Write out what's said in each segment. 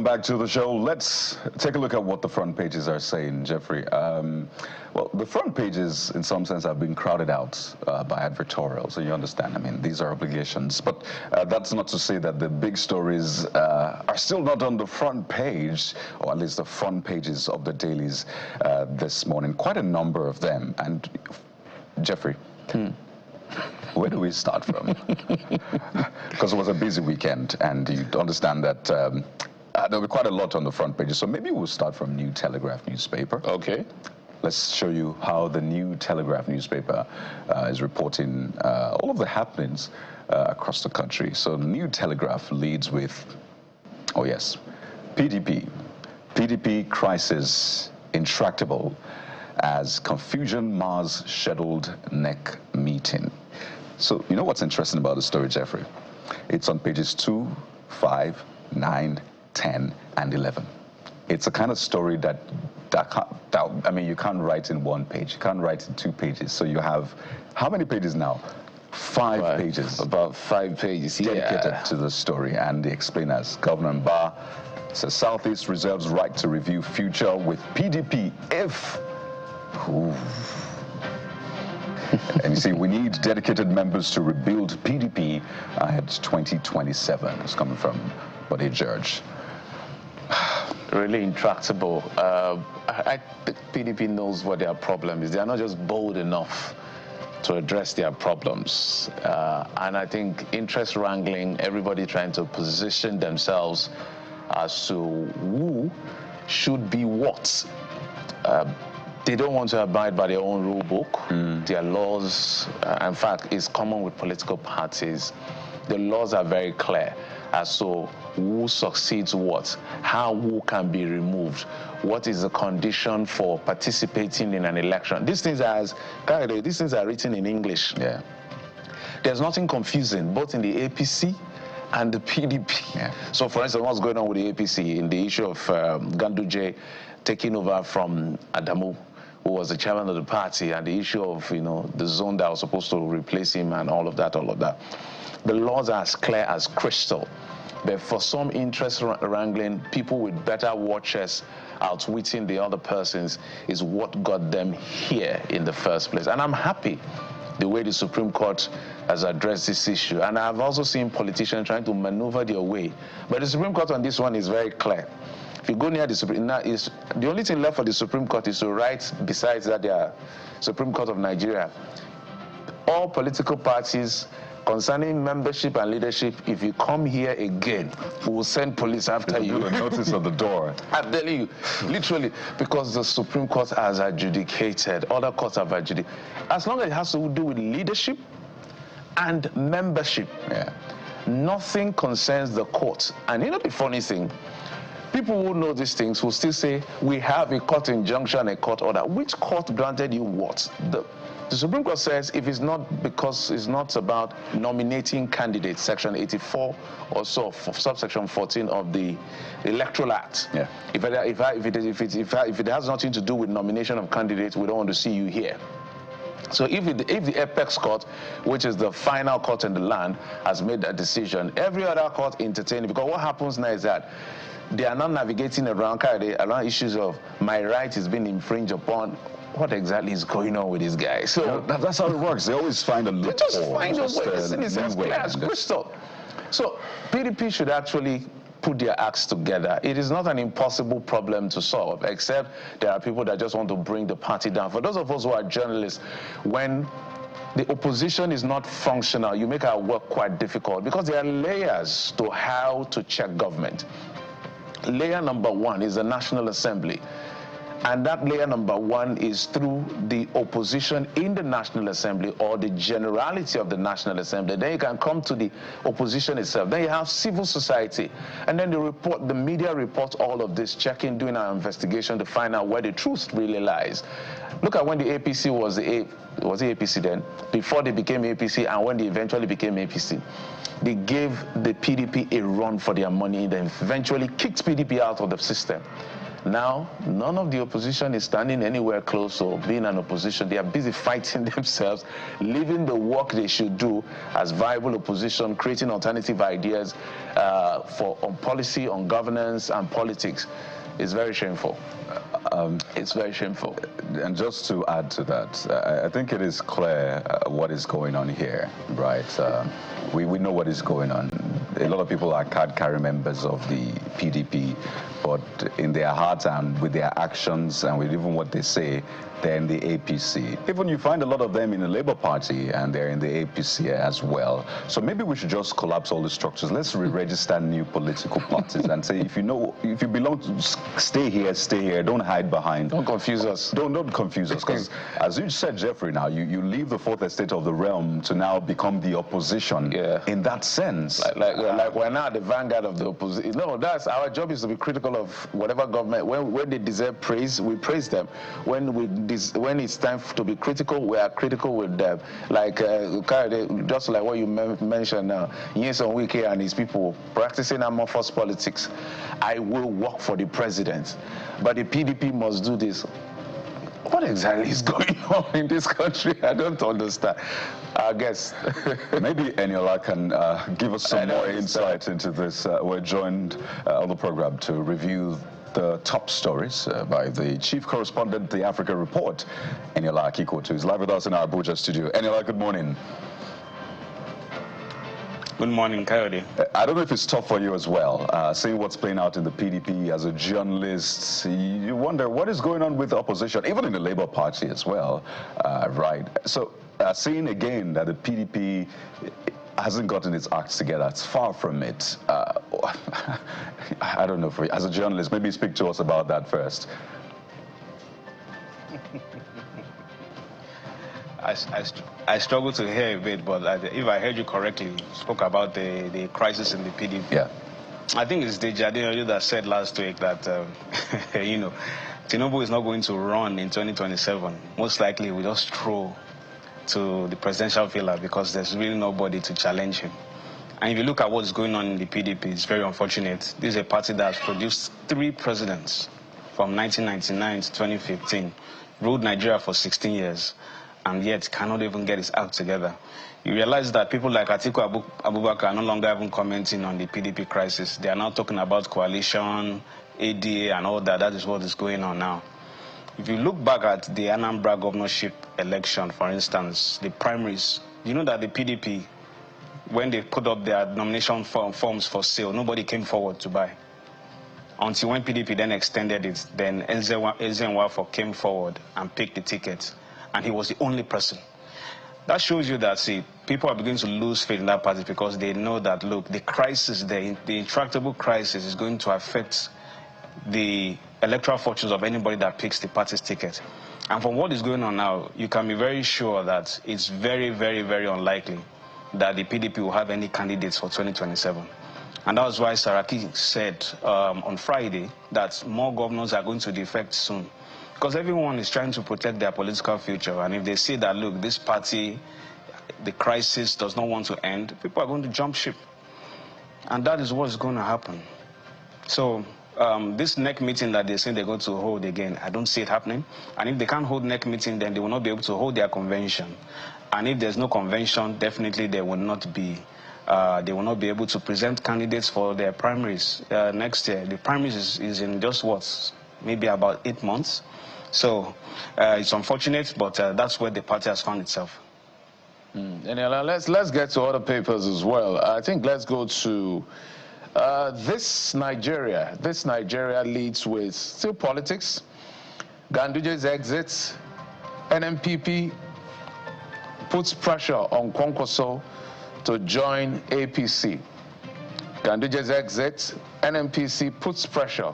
Welcome back to the show. Let's take a look at what the front pages are saying, Jeffrey. Well, the front pages, in some sense, have been crowded out by advertorials, so you understand. I mean, these are obligations. But that's not to say that the big stories are still not on the front page, or at least the front pages of the dailies this morning. Quite a number of them. And, Jeffrey, where do we start from? Because it was a busy weekend, and you understand that there'll be quite a lot on the front pages. So maybe we'll start from New Telegraph newspaper. Okay. Let's show you how the New Telegraph newspaper is reporting all of the happenings across the country. So New Telegraph leads with, oh yes, PDP. PDP crisis intractable as confusion mars scheduled NEC meeting. So you know what's interesting about the story, Jeffrey? It's on pages 2, 5, 9, 10, and 11. It's a kind of story that I mean, you can't write in one page. You can't write in 2 pages. So you have, how many pages now? 5 pages. About 5 pages, dedicated to the story. And the explainers, Governor Mba says Southeast reserves right to review future with PDP if... Ooh. And you see, we need dedicated members to rebuild PDP ahead 2027. It's coming from Bode George. Really intractable. I think PDP knows what their problem is. They are not just bold enough to address their problems. And I think interest wrangling, everybody trying to position themselves as to who should be what. They don't want to abide by their own rule book, their laws. In fact, it's common with political parties. The laws are very clear as to who succeeds what, how who can be removed, what is the condition for participating in an election. These things are written in English. Yeah. There's nothing confusing, both in the APC and the PDP. Yeah. So, for instance, what's going on with the APC in the issue of Ganduje taking over from Adamu, who was the chairman of the party, and the issue of, you know, the zone that was supposed to replace him and all of that. The laws are as clear as crystal. But for some interest wrangling, people with better watchers outwitting the other persons is what got them here in the first place. And I'm happy the way the Supreme Court has addressed this issue. And I've also seen politicians trying to maneuver their way. But the Supreme Court on this one is very clear. If you go near the Supreme Court, the only thing left for the Supreme Court is to write, besides that, the Supreme Court of Nigeria, all political parties concerning membership and leadership, if you come here again, we will send police after you. A notice on the door. I'm telling you, literally, because the Supreme Court has adjudicated, other courts have adjudicated. As long as it has to do with leadership and membership, nothing concerns the court. And you know the funny thing, people who know these things will still say, we have a court injunction, a court order. Which court granted you what? The Supreme Court says if it's not, because it's not about nominating candidates, Section 84 or so, subsection 14 of the Electoral Act. Yeah. If it has nothing to do with nomination of candidates, we don't want to see you here. So if the apex court, which is the final court in the land, has made that decision, every other court entertains it. Because what happens now is that they are not navigating around issues of my right is being infringed upon. What exactly is going on with these guys? So that's how it works. They always find a loophole. They just find a way. It's as clear as crystal. So PDP should actually put their acts together. It is not an impossible problem to solve, except there are people that just want to bring the party down. For those of us who are journalists, when the opposition is not functional, you make our work quite difficult because there are layers to how to check government. Layer number 1 is the National Assembly. And that layer number 1 is through the opposition in the National Assembly or the generality of the National Assembly. Then you can come to the opposition itself. Then you have civil society. And then the media reports all of this, checking, doing our investigation to find out where the truth really lies. Look at when the APC was the APC then, before they became APC and when they eventually became APC. They gave the PDP a run for their money. They eventually kicked PDP out of the system. Now, none of the opposition is standing anywhere close or being an opposition. They are busy fighting themselves, leaving the work they should do as viable opposition, creating alternative ideas on policy, on governance and politics. It's very shameful. It's very shameful. And just to add to that, I think it is clear what is going on here, right? We know what is going on. A lot of people are card-carrying members of the PDP, but in their hearts and with their actions and with even what they say, they're in the APC. Even you find a lot of them in the Labour Party, and they're in the APC as well. So maybe we should just collapse all the structures. Let's re-register new political parties and say, if you belong to, stay here, don't hide behind. Don't confuse us. Don't confuse us, because as you said, Jeffrey, now you leave the fourth estate of the realm to now become the opposition. Yeah. In that sense, like we're now the vanguard of the opposition. No, that's our job, is to be critical of whatever government. When they deserve praise, we praise them. When it's time to be critical, we are critical with them. Like just like what you mentioned now, Nyesom Wike and his people practicing amorphous politics. I will work for the president, but the PDP must do this. What exactly is going on in this country? I don't understand. I guess. Maybe Eniola can give us some more insight into this. We're joined on the program to review the top stories by the chief correspondent, the Africa Report, Eniola Akikoto, is live with us in our Abuja studio. Eniola, good morning. Good morning, Coyote. I don't know if it's tough for you as well, seeing what's playing out in the PDP as a journalist. You wonder what is going on with the opposition, even in the Labour Party as well, right? So seeing again that the PDP hasn't gotten its act together, it's far from it. I don't know, as a journalist, maybe speak to us about that first. I struggle to hear a bit, but if I heard you correctly, you spoke about the crisis in the PDP. Yeah. I think it's Deji Adeyanju that said last week that, Tinubu is not going to run in 2027. Most likely we'll just throw to the presidential villa because there's really nobody to challenge him. And if you look at what's going on in the PDP, it's very unfortunate. This is a party that has produced 3 presidents from 1999 to 2015, ruled Nigeria for 16 years, and yet cannot even get its act together. You realize that people like Atiku Abubakar are no longer even commenting on the PDP crisis. They are now talking about coalition, ADA, and all that. That is what is going on now. If you look back at the Anambra governorship election, for instance, the primaries, you know that the PDP, when they put up their nomination forms for sale, nobody came forward to buy. Until when PDP then extended it, then Eze Nwafo came forward and picked the ticket. And he was the only person. That shows you that, see, people are beginning to lose faith in that party because they know that, look, the crisis, the intractable crisis is going to affect the electoral fortunes of anybody that picks the party's ticket. And from what is going on now, you can be very sure that it's very, very, very unlikely that the PDP will have any candidates for 2027. And that was why Saraki said on Friday that more governors are going to defect soon. Because everyone is trying to protect their political future. And if they see that, look, this party, the crisis does not want to end, people are going to jump ship. And that is what's going to happen. So this NEC meeting that they say they're going to hold again, I don't see it happening. And if they can't hold NEC meeting, then they will not be able to hold their convention. And if there's no convention, definitely they will not be able to present candidates for their primaries next year. The primaries is in just what, maybe about 8 months. So it's unfortunate, but that's where the party has found itself. Eniola, let's get to other papers as well. I think let's go to this Nigeria. This Nigeria leads with still politics. Ganduje's exit. NNPP puts pressure on Kwankwaso to join APC. Ganduje's exit. NNPC puts pressure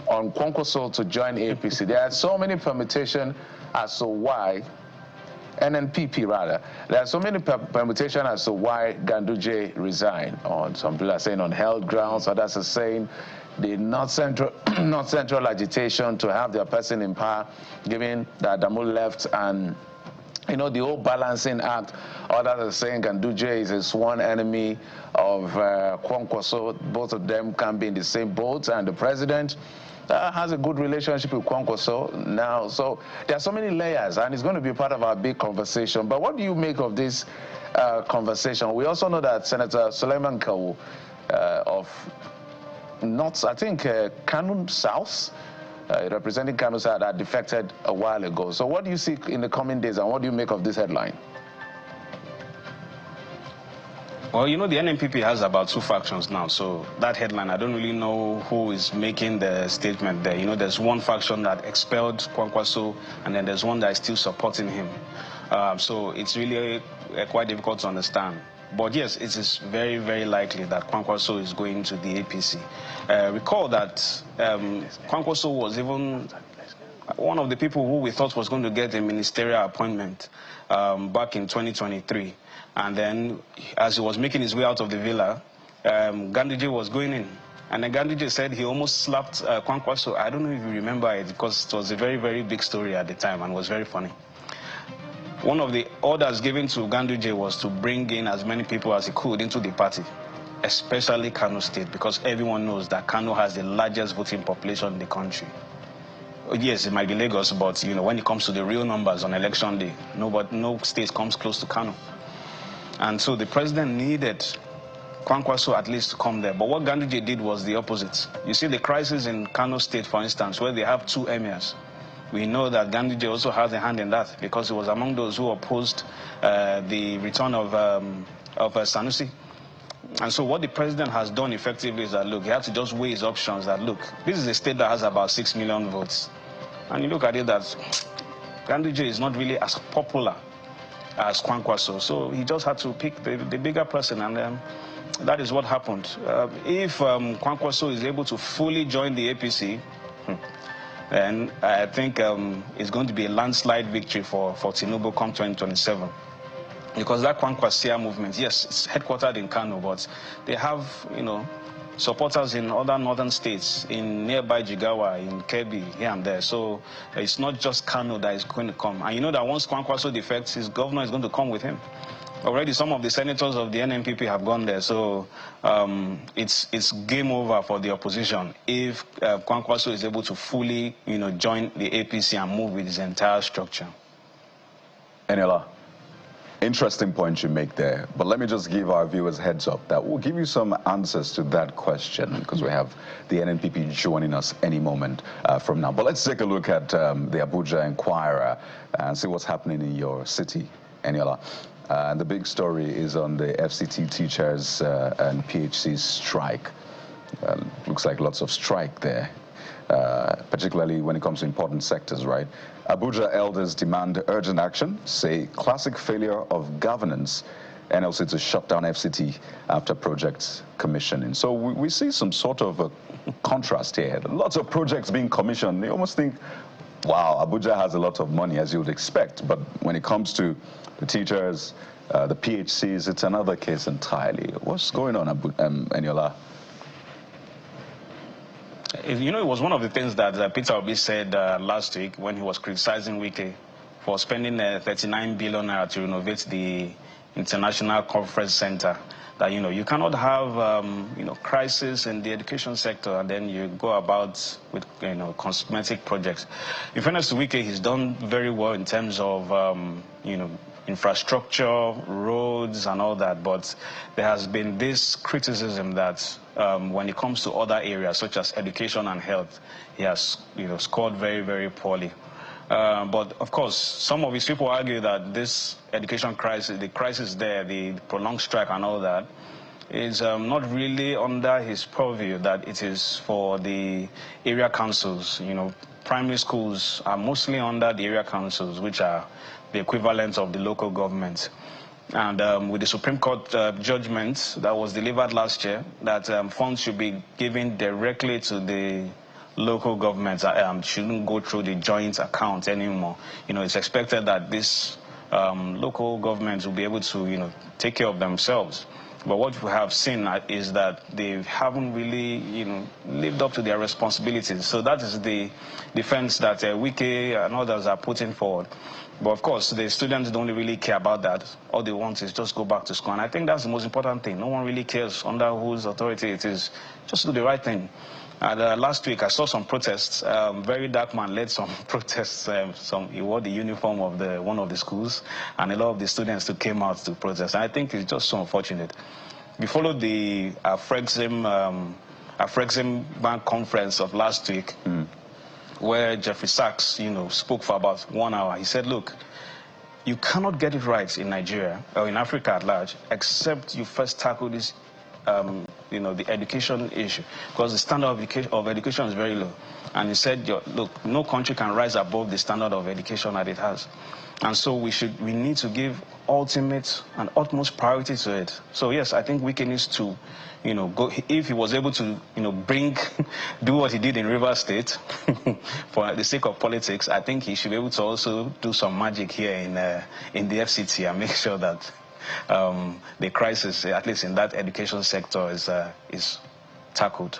on Kwankwaso to join APC. There are so many permutations as to why, NNPP rather, there are so many permutations as to why Ganduje resigned. Some people are saying on health grounds, others are saying the North Central agitation to have their person in power, given that Adamu left, and the whole balancing act. Others are saying Ganduje is a sworn enemy of Kwankwaso. Both of them can be in the same boat, and the president has a good relationship with Kwankwaso now. So there are so many layers, and it's going to be part of our big conversation. But what do you make of this conversation? We also know that Senator Suleiman Kawu of North, I think, Kano South, representing Kano South, had defected a while ago. So what do you see in the coming days, and what do you make of this headline? Well, you know, the NNPP has about 2 factions now, so that headline, I don't really know who is making the statement there. You know, there's one faction that expelled Kwankwaso, and then there's one that is still supporting him. So it's really quite difficult to understand. But yes, it is very, very likely that Kwankwaso is going to the APC. Recall that Kwankwaso was even one of the people who we thought was going to get a ministerial appointment back in 2023. And then, as he was making his way out of the villa, Ganduje was going in. And then Ganduje said he almost slapped Kwankwaso. I don't know if you remember it, because it was a very, very big story at the time and was very funny. One of the orders given to Ganduje was to bring in as many people as he could into the party, especially Kano State, because everyone knows that Kano has the largest voting population in the country. Yes, it might be Lagos, but you know, when it comes to the real numbers on election day, no state comes close to Kano. And so the president needed Kwankwaso at least to come there. But what Ganduje did was the opposite. You see the crisis in Kano State, for instance, where they have 2 emirs. We know that Ganduje also has a hand in that, because he was among those who opposed the return of Sanusi. And so what the president has done effectively is that, look, he had to just weigh his options. That, look, this is a state that has about 6 million votes. And you look at it that Ganduje is not really as popular as Kwankwaso. So he just had to pick the bigger person, and that is what happened. If Kwankwaso is able to fully join the APC, then I think it's going to be a landslide victory for Tinubu come 2027. Because that Kwankwasia movement, yes, it's headquartered in Kano, but they have, you know, supporters in other northern states, in nearby Jigawa, in Kebbi, here and there. So it's not just Kano that is going to come. And you know that once Kwankwaso defects, his governor is going to come with him. Already some of the senators of the NNPP have gone there. So it's game over for the opposition if Kwankwaso is able to fully, you know, join the APC and move with his entire structure. Eniola, interesting point you make there, but let me just give our viewers heads up that we'll give you some answers to that question, because we have the NNPP joining us any moment from now. But let's take a look at the Abuja Inquirer and see what's happening in your city, Eniola. The big story is on the FCT teachers and PHC strike. Looks like lots of strike there, particularly when it comes to important sectors, right? Abuja elders demand urgent action, say classic failure of governance, NLC to shut down FCT after projects commissioning. So we see some sort of a contrast here. Lots of projects being commissioned. They almost think, wow, Abuja has a lot of money, as you would expect. But when it comes to the teachers, the PHCs, it's another case entirely. What's going on, Eniola? You know, it was one of the things that Peter Obi said last week when he was criticizing Wike for spending 39 billion naira to renovate the International Conference Center. That, you know, you cannot have, you know, crisis in the education sector and then you go about with, you know, cosmetic projects. In fairness to Wike, he's done very well in terms of, you know, infrastructure, roads and all that, but there has been this criticism that when it comes to other areas such as education and health, he has, you know, scored very, very poorly. But of course, some of his people argue that this education crisis, the crisis there, the prolonged strike and all that, is not really under his purview, that it is for the area councils. You know, primary schools are mostly under the area councils, which are the equivalent of the local government. And with the Supreme Court judgment that was delivered last year, that funds should be given directly to the local governments, shouldn't go through the joint account anymore. You know, it's expected that this local governments will be able to, you know, take care of themselves. But what we have seen is that they haven't really, you know, lived up to their responsibilities. So that is the defense that Wike and others are putting forward. But of course, the students don't really care about that. All they want is just go back to school. And I think that's the most important thing. No one really cares under whose authority it is. Just do the right thing. And last week I saw some protests. Very dark man led some protests. He wore the uniform of one of the schools, and a lot of the students who came out to protest. And I think it's just so unfortunate. We followed the Frexim Bank conference of last week, where Jeffrey Sachs, spoke for about 1 hour. He said, "Look, you cannot get it right in Nigeria or in Africa at large, except you first tackle this." The education issue, because the standard of education is very low. And he said, look, no country can rise above the standard of education that it has. And so we need to give ultimate and utmost priority to it. So yes, I think Wike needs to, go, if he was able to, do what he did in Rivers State for the sake of politics, I think he should be able to also do some magic here in the FCT and make sure that the crisis, at least in that education sector, is tackled.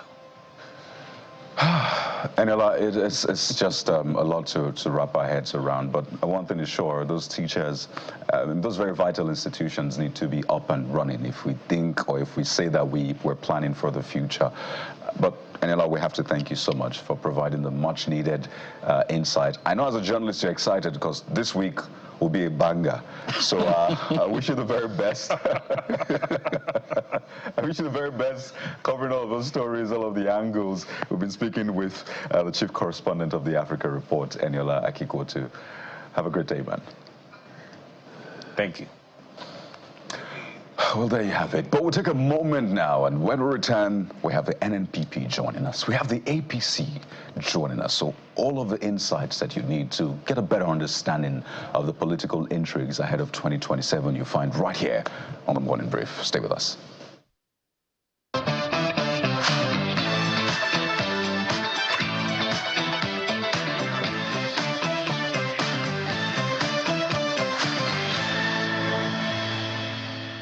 Eniola, it's just a lot to wrap our heads around, but one thing is sure, those teachers, those very vital institutions need to be up and running if we think, or if we say that we're planning for the future. But Eniola, we have to thank you so much for providing the much needed insight. I know as a journalist you're excited because this week will be a banger. So I wish you the very best. I wish you the very best covering all of those stories, all of the angles. We've been speaking with the chief correspondent of the Africa Report, Eniola Akikwotu. Have a great day, man. Thank you. Well, there you have it. But we'll take a moment now, and when we return, we have the NNPP joining us. We have the APC joining us. So all of the insights that you need to get a better understanding of the political intrigues ahead of 2027, you find right here on the Morning Brief. Stay with us.